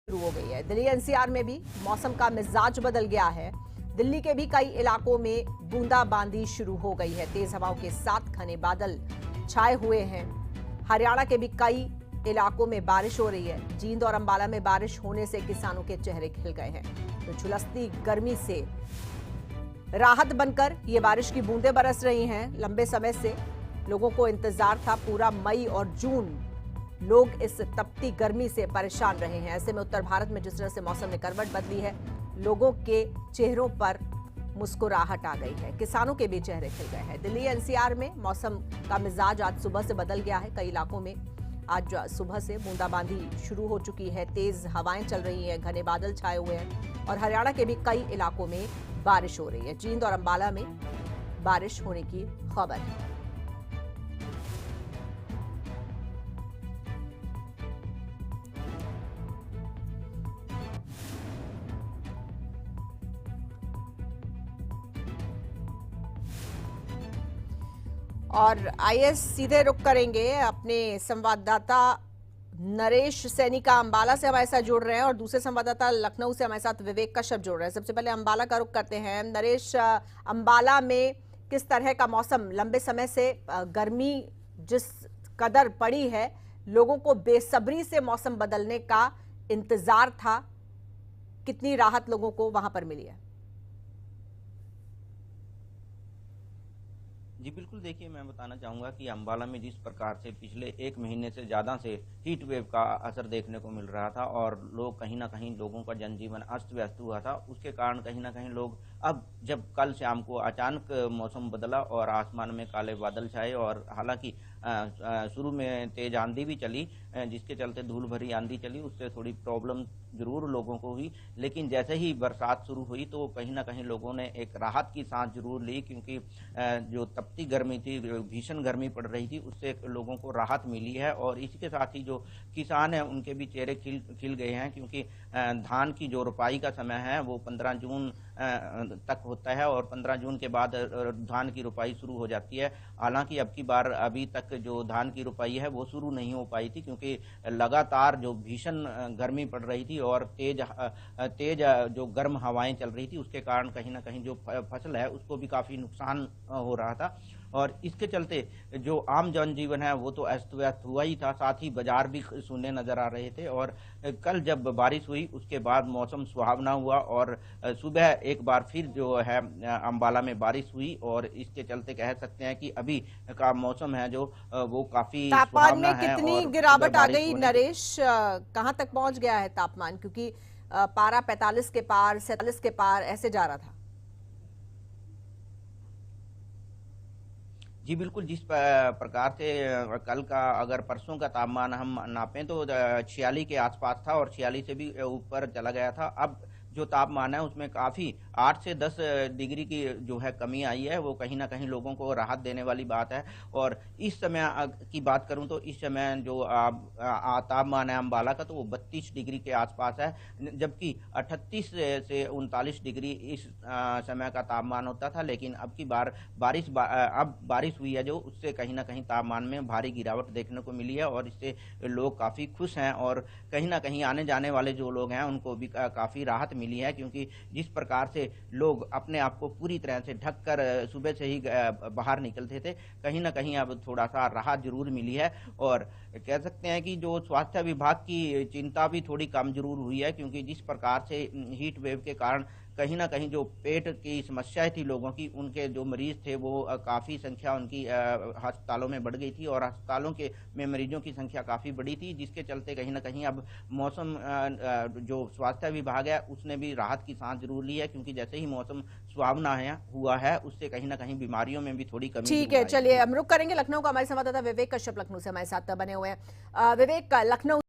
शुरू हो गई है। दिल्ली एनसीआर में भी मौसम का मिजाज बदल गया है। दिल्ली के भी कई इलाकों में बूंदाबांदी शुरू हो गई है। तेज हवाओं के साथ घने बादल छाए हुए हैं। हरियाणा के भी कई इलाकों में बारिश हो रही है। जींद और अंबाला में बारिश होने से किसानों के चेहरे खिल गए हैं। तो झुलसती गर्मी से राहत बनकर ये बारिश की बूंदें बरस रही हैं। लंबे समय से लोगों को इंतजार था। पूरा मई और जून लोग इस तपती गर्मी से परेशान रहे हैं। ऐसे में उत्तर भारत में जिस तरह से मौसम ने करवट बदली है, लोगों के चेहरों पर मुस्कुराहट आ गई है। किसानों के भी चेहरे खिल गए हैं। दिल्ली एनसीआर में मौसम का मिजाज आज सुबह से बदल गया है। कई इलाकों में आज सुबह से बूंदाबांदी शुरू हो चुकी है। तेज हवाएं चल रही हैं, घने बादल छाए हुए हैं और हरियाणा के भी कई इलाकों में बारिश हो रही है। जींद और अंबाला में बारिश होने की खबर है। और आइए सीधे रुख करेंगे अपने संवाददाता नरेश सैनी का। अंबाला से हमारे साथ जुड़ रहे हैं और दूसरे संवाददाता लखनऊ से हमारे साथ विवेक कश्यप जुड़ रहे हैं। सबसे पहले अंबाला का रुख करते हैं। नरेश, अंबाला में किस तरह का मौसम? लंबे समय से गर्मी जिस कदर पड़ी है, लोगों को बेसब्री से मौसम बदलने का इंतजार था। कितनी राहत लोगों को वहां पर मिली है? जी बिल्कुल, देखिए मैं बताना चाहूँगा कि अंबाला में जिस प्रकार से पिछले 1 महीने से ज़्यादा से हीट वेव का असर देखने को मिल रहा था और लोग कहीं न कहीं लोगों का जनजीवन अस्त-व्यस्त हुआ था, उसके कारण कहीं न कहीं लोग अब जब कल शाम को अचानक मौसम बदला और आसमान में काले बादल छाए और हालाँकि शुरू में तेज़ आंधी भी चली, जिसके चलते धूल भरी आंधी चली, उससे थोड़ी प्रॉब्लम ज़रूर लोगों को हुई। लेकिन जैसे ही बरसात शुरू हुई तो कहीं न कहीं लोगों ने एक राहत की सांस ज़रूर ली, क्योंकि जो तपती गर्मी थी, भीषण गर्मी पड़ रही थी, उससे लोगों को राहत मिली है। और इसी के साथ ही जो किसान हैं उनके भी चेहरे खिल गए हैं, क्योंकि धान की जो रोपाई का समय है वो 15 जून तक होता है और 15 जून के बाद धान की रोपाई शुरू हो जाती है। हालांकि अब की बार अभी तक जो धान की रोपाई है वो शुरू नहीं हो पाई थी, क्योंकि लगातार जो भीषण गर्मी पड़ रही थी और तेज जो गर्म हवाएं चल रही थी, उसके कारण कहीं ना कहीं जो फसल है उसको भी काफ़ी नुकसान हो रहा था। और इसके चलते जो आम जनजीवन है वो तो अस्त व्यस्त हुआ ही था, साथ ही बाजार भी सूने नजर आ रहे थे। और कल जब बारिश हुई उसके बाद मौसम सुहावना हुआ और सुबह एक बार फिर जो है अंबाला में बारिश हुई और इसके चलते कह सकते हैं कि अभी का मौसम है जो वो काफी तापमान सुहावना में है। कितनी और गिरावट आ गई नरेश? कहां तक पहुंच गया है तापमान? क्योंकि पारा 45 के पार, 47 के पार ऐसे जा रहा था। जी बिल्कुल, जिस प्रकार से कल का अगर परसों का तापमान हम नापें तो 46 के आसपास था और 46 से भी ऊपर चला गया था। अब जो तापमान है उसमें काफ़ी 8 से 10 डिग्री की जो है कमी आई है, वो कहीं ना कहीं लोगों को राहत देने वाली बात है। और इस समय की बात करूं तो इस समय जो तापमान है अंबाला का, तो वो 32 डिग्री के आसपास है, जबकि 38 से 39 डिग्री इस समय का तापमान होता था। लेकिन अब की बार अब बारिश हुई है जो, उससे कहीं ना कहीं तापमान में भारी गिरावट देखने को मिली है और इससे लोग काफ़ी खुश हैं और कहीं ना कहीं आने जाने वाले जो लोग हैं उनको भी काफ़ी राहत मिली है, क्योंकि जिस प्रकार से लोग अपने आप को पूरी तरह से ढक कर सुबह से ही बाहर निकलते थे, कहीं ना कहीं अब थोड़ा सा राहत जरूर मिली है। और कह सकते हैं कि जो स्वास्थ्य विभाग की चिंता भी थोड़ी कम जरूर हुई है, क्योंकि जिस प्रकार से हीट वेव के कारण कहीं ना कहीं जो पेट की समस्याएं थी लोगों की, उनके जो मरीज थे वो काफ़ी संख्या उनकी अस्पतालों में बढ़ गई थी और अस्पतालों के में मरीजों की संख्या काफ़ी बड़ी थी, जिसके चलते कहीं ना कहीं अब मौसम जो स्वास्थ्य विभाग है उसने भी राहत की सांस जरूर ली है, क्योंकि जैसे ही मौसम सुहावना हुआ है उससे कहीं ना कहीं बीमारियों में भी थोड़ी कमी ठीक है, चलिए हम रुक करेंगे लखनऊ का। हमारे संवाददाता विवेक कश्यप लखनऊ से हमारे साथ बने हुए हैं। विवेक, लखनऊ